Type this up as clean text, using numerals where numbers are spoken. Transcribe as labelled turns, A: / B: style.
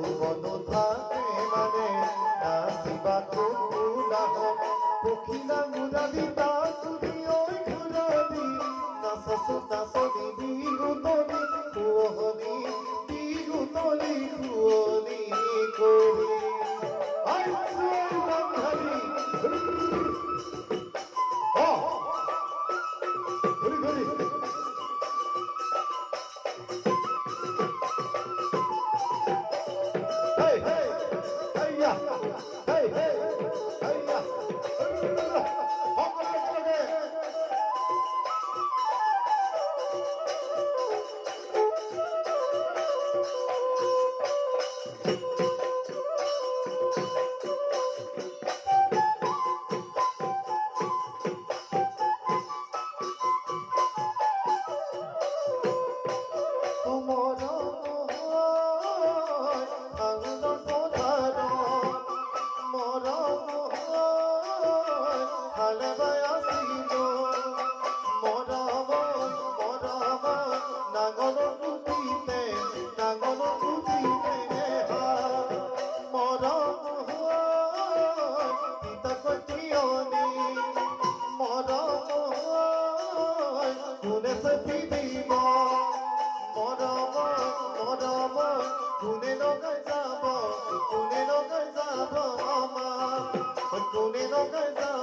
A: যৌবন থাকে মানে নাচিবা কুকুলাহ পখিলা মুরাদি তা তুমি ওই ঘুরাদি নাচছো নাচনি বিহুতনি কুহনি বিহুতনি কুহনি করি আই সুই বাঙালি ও ঘুরি ঘুরি hey hey hey ya hey hey hey ya কোনে নগাই যাব আমার কোনে নগাই যাব